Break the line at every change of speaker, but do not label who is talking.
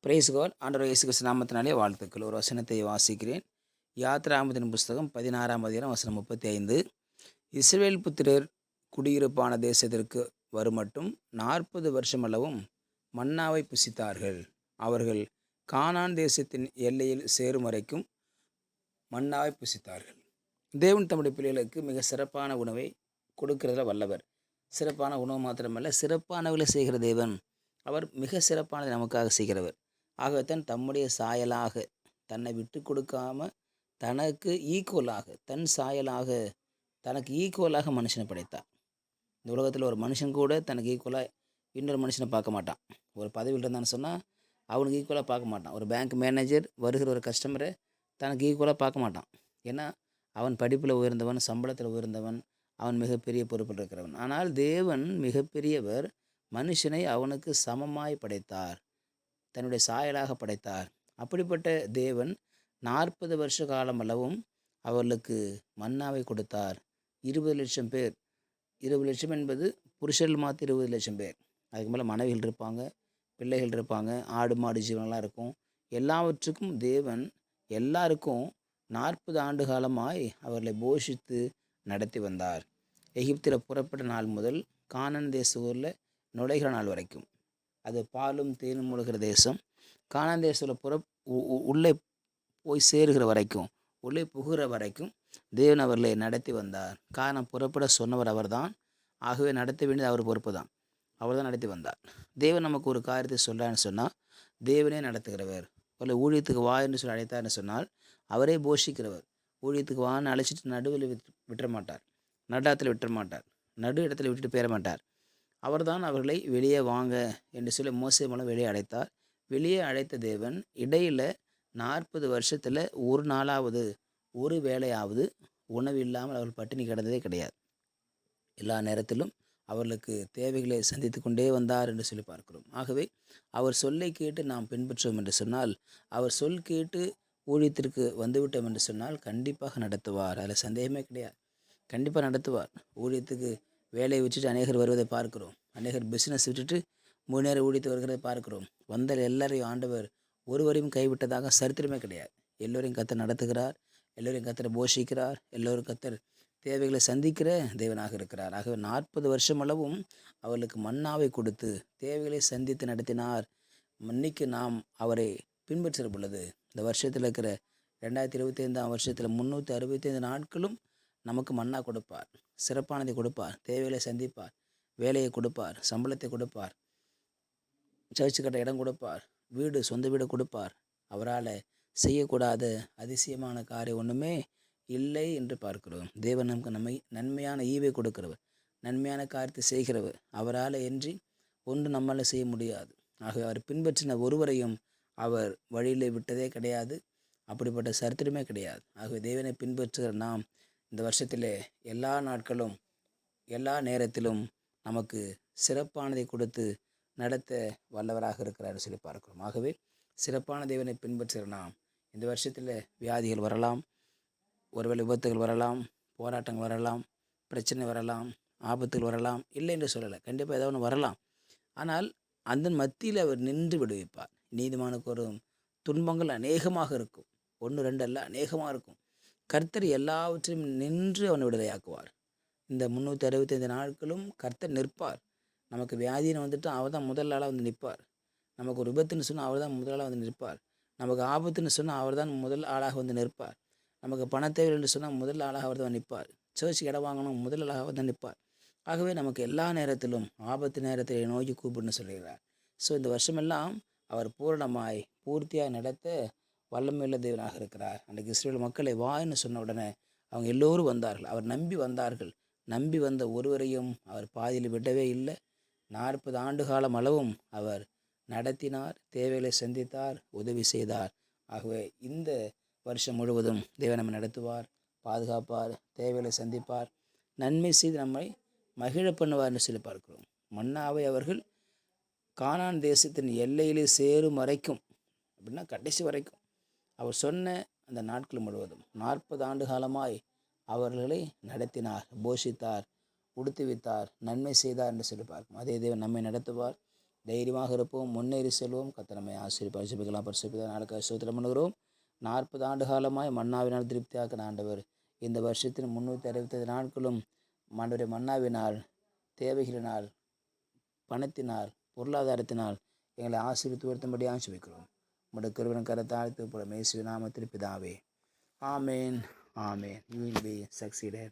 Price God. ஆண்டவர் இயேசு கிறிஸ்து நாமத்தினாலே வாழ்த்துக்கள். ஒரு வசனத்தை வாசிக்கிறேன். யாத்திராகமத்தின் புஸ்தகம் 16ஆம் அதிகாரம் வசனம் 35. இஸ்ரவேல் புத்திரர் குடியிருப்பான தேசத்திற்கு வருமட்டும் 40 வருஷமளவும் மன்னாவை புசித்தார்கள். அவர்கள் கானான் தேசத்தின் எல்லையில் சேரும் வரைக்கும் மன்னாவை புசித்தார்கள். தேவன் தம்முடைய பிள்ளைகளுக்கு மிக சிறப்பான உணவை கொடுக்கிறதுல வல்லவர். சிறப்பான உணவு மாத்திரமல்ல, சிறப்பானவர்களை செய்கிற தேவன். அவர் மிக சிறப்பானதை நமக்காக செய்கிறவர். ஆகத்தான் தம்முடைய சாயலாக தன்னை விட்டு கொடுக்காம தனக்கு ஈக்குவலாக தன் சாயலாக தனக்கு ஈக்குவலாக மனுஷனை படைத்தார். இந்த உலகத்தில் ஒரு மனுஷன் கூட தனக்கு ஈக்குவலாக இன்னொரு மனுஷனை பார்க்க மாட்டான். ஒரு பதவியில் இருந்தான்னு சொன்னால் அவனுக்கு ஈக்குவலாக பார்க்க மாட்டான். ஒரு பேங்க் மேனேஜர் வருகிற ஒரு கஸ்டமரை தனக்கு ஈக்குவலாக பார்க்க மாட்டான். ஏன்னா அவன் படிப்பில் உயர்ந்தவன், சம்பளத்தில் உயர்ந்தவன், அவன் மிகப்பெரிய பொறுப்பில் இருக்கிறவன். ஆனால் தேவன் மிகப்பெரியவர். மனுஷனை அவனுக்கு சமமாய் படைத்தார், தன்னுடைய சாயலாக படைத்தார். அப்படிப்பட்ட தேவன் 40 வருஷ காலம் அளவும் அவர்களுக்கு மன்னாவை கொடுத்தார். 20 லட்சம் பேர். 20 லட்சம் என்பது புருஷர்கள் மாற்றி 20 லட்சம் பேர். அதுக்கு மேலே மனைவிகள் இருப்பாங்க, பிள்ளைகள் இருப்பாங்க, ஆடு மாடு ஜீவனெல்லாம் இருக்கும். எல்லாவற்றுக்கும் தேவன் எல்லாருக்கும் 40 ஆண்டு காலமாய் அவர்களை போஷித்து நடத்தி வந்தார். எகிப்தில் புறப்பட்ட நாள் முதல் கானான் தேச ஊரில் நுழைகிற நாள் வரைக்கும். அது பாலும் தேனும் மூழ்கிற தேசம். கானான் தேசத்தில் உள்ளே போய் சேருகிற வரைக்கும், உள்ளே புகுகிற வரைக்கும் தேவன் அவர்களை நடத்தி வந்தார். காரணம், புறப்பட சொன்னவர் அவர்தான். ஆகவே நடத்த வேண்டியது அவர் பொறுப்பு தான். அவர் தான் நடத்தி வந்தார். தேவன் நமக்கு ஒரு காரியத்தை சொல்கிறான்னு சொன்னால் தேவனே நடத்துகிறவர். அவர்களை ஊழியத்துக்கு வா என்று சொல்லி அழைத்தார்னு சொன்னால் அவரே போஷிக்கிறவர். ஊழியத்துக்கு வான்னு அழைச்சிட்டு நடுவில் விட்டுற மாட்டார், நடாத்தில் விட்டுற மாட்டார், நடு இடத்துல விட்டுட்டு போயிட மாட்டார். அவர்தான் அவர்களை வெளியே வாங்க என்று சொல்லி மோசே மூலம் வெளியே அழைத்தார். வெளியே அழைத்த தேவன் இடையில் 40 வருஷத்தில் ஒரு நாளாவது ஒரு வேளையாவது உணவு இல்லாமல் அவர்கள் பட்டினி கிடந்ததே கிடையாது. எல்லா நேரத்திலும் அவர்களுக்கு தேவைகளை சந்தித்து கொண்டே வந்தார் என்று சொல்லி பார்க்கிறோம். ஆகவே அவர் சொல்லை கேட்டு நாம் பின்பற்றோம் என்று சொன்னால், அவர் சொல் கேட்டு ஊழியத்திற்கு வந்துவிட்டோம் என்று சொன்னால் கண்டிப்பாக நடத்துவார். அதில் சந்தேகமே கிடையாது. கண்டிப்பாக நடத்துவார். ஊழியத்துக்கு வேலையை விட்டுட்டு அநேகர் வருவதை பார்க்கிறோம். அநேகர் பிஸ்னஸ் விட்டுட்டு 3 நேரம் ஊழியத்து வருகிறதை பார்க்கிறோம். வந்த எல்லாரையும் ஆண்டவர் ஒருவரையும் கைவிட்டதாக சரித்திரமே கிடையாது. எல்லோரையும் கர்த்தர் நடத்துகிறார், எல்லோரையும் கர்த்தர் போஷிக்கிறார், எல்லோரும் கர்த்தர் தேவைகளை சந்திக்கிற தேவனாக இருக்கிறார். ஆகவே 40 வருஷம் அளவும் அவர்களுக்கு மன்னாவை கொடுத்து தேவைகளை சந்தித்து நடத்தினார். இன்னைக்கு நாம் அவரை பின்பற்றுகிற பொழுது இந்த வருஷத்தில் இருக்கிற 2025ஆம் வருஷத்தில் 365 நாட்களும் நமக்கு மன்னா கொடுப்பார், சிறப்பானதை கொடுப்பார், தேவைகளை சந்திப்பார், வேலையை கொடுப்பார், சம்பளத்தை கொடுப்பார், சர்ச்சு கட்ட இடம் கொடுப்பார், வீடு சொந்த வீடு கொடுப்பார். அவரால் செய்யக்கூடாத அதிசயமான காரியம் ஒன்றுமே இல்லை என்று பார்க்கிறோம். தேவன் நமக்கு நன்மையான ஈவை கொடுக்கிறவர், நன்மையான காரியத்தை செய்கிறவர். அவரால் என்று ஒன்று நம்மளால் செய்ய முடியாது. ஆகவே அவர் பின்பற்றின ஒருவரையும் அவர் வழியில் விட்டதே கிடையாது. அப்படிப்பட்ட சரித்திரமே கிடையாது. ஆகவே தேவனை பின்பற்றுகிற நாம் இந்த வருஷத்தில் எல்லா நாட்களும் எல்லா நேரத்திலும் நமக்கு சிறப்பானதை கொடுத்து நடத்த வல்லவராக இருக்கிறார் சொல்லி பார்க்கிறோம். ஆகவே சிறப்பான தேவனை பின்பற்றுகிற நாம் இந்த வருஷத்தில் வியாதிகள் வரலாம், ஒருவேளை விபத்துகள் வரலாம், போராட்டங்கள் வரலாம், பிரச்சனை வரலாம், ஆபத்துகள் வரலாம், இல்லை என்று சொல்லலை. கண்டிப்பாக ஏதாவது ஒன்று வரலாம். ஆனால் அந்த மத்தியில் அவர் நின்று விடுவிப்பார். நீதிமானுக்கு வரும் துன்பங்கள் அநேகமாக இருக்கும். 1 2 அல்ல, அநேகமாக இருக்கும். கர்த்தர் எல்லாவற்றையும் நின்று அவனை விடுதலையாக்குவார். இந்த 365 நாட்களும் கர்த்தர் நிற்பார். நமக்கு வியாதின்னு வந்துட்டு அவர் தான் முதல் ஆளாக வந்து நிற்பார். நமக்கு ஒரு விபத்துன்னு சொன்னால் அவர் தான் முதல் ஆளாக வந்து நிற்பார். நமக்கு ஆபத்துன்னு சொன்னால் அவர் தான் முதல் ஆளாக வந்து நிற்பார். நமக்கு பணத்தேவை என்று சொன்னால் முதல் ஆளாக அவர் தான் நிற்பார். சர்ச்சுக்கு இடம் வாங்கணும், முதல் ஆளாக அவர் தான் நிற்பார். ஆகவே நமக்கு எல்லா நேரத்திலும் ஆபத்து நேரத்தில் நோக்கி கூப்பிடுன்னு சொல்கிறார். ஸோ இந்த வருஷமெல்லாம் அவர் பூரணமாய் பூர்த்தியாக நடத்த வல்லமையுள்ள தேவனாக இருக்கிறார். அன்றைக்கு இஸ்ரவேல் மக்களை வான்னு சொன்ன உடனே அவங்க எல்லோரும் வந்தார்கள். அவர் நம்பி வந்தார்கள். நம்பி வந்த ஒருவரையும் அவர் பாதியில் விடவே இல்லை. 40 ஆண்டு காலம் அளவும் அவர் நடத்தினார், தேவைகளை சந்தித்தார், உதவி செய்தார். ஆகவே இந்த வருஷம் முழுவதும் தேவன் நம்மை நடத்துவார், பாதுகாப்பார், தேவைகளை சந்திப்பார், நன்மை செய்து நம்மை மகிழ பண்ணுவார் என்று சொல்லி பார்க்கிறோம். மன்னாவை அவர்கள் கானான் தேசத்தின் எல்லையிலே சேரும் வரைக்கும், அப்படின்னா கடைசி வரைக்கும் அவர் சொன்ன அந்த நாட்கள் முழுவதும் 40 ஆண்டு காலமாய் அவர்களை நடத்தினார், போஷித்தார், உடுத்துவித்தார், நன்மை செய்தார் என்று சொல்லி பார்க்கும். அதே தேவன் நம்மை நடத்துவார். தைரியமாக இருப்போம், முன்னேறி செல்வோம். கர்த்தர் நம்மை ஆசீர்வதிப்பார். ஜெபிக்கலாம். பரிசுத்த நாளுக்காக ஸ்தோத்திரம் பண்ணுகிறோம். 40 ஆண்டு காலமாய் மன்னாவினால் திருப்தியாக்கின ஆண்டவர் இந்த வருஷத்தின் 365 நாட்களும் ஆண்டவரே மன்னாவினால், தேவைகளினால், பணத்தினால், பொருளாதாரத்தினால் எங்களை ஆசீர்வித்து உயர்த்தும்படியாக ஜெபிக்கிறோம். உம்முடைய கிருபையின் கரத்தால் இயேசுவின் நாமத்தில் பிதாவே. ஆமேன். ஆமேன். You will be succeeded.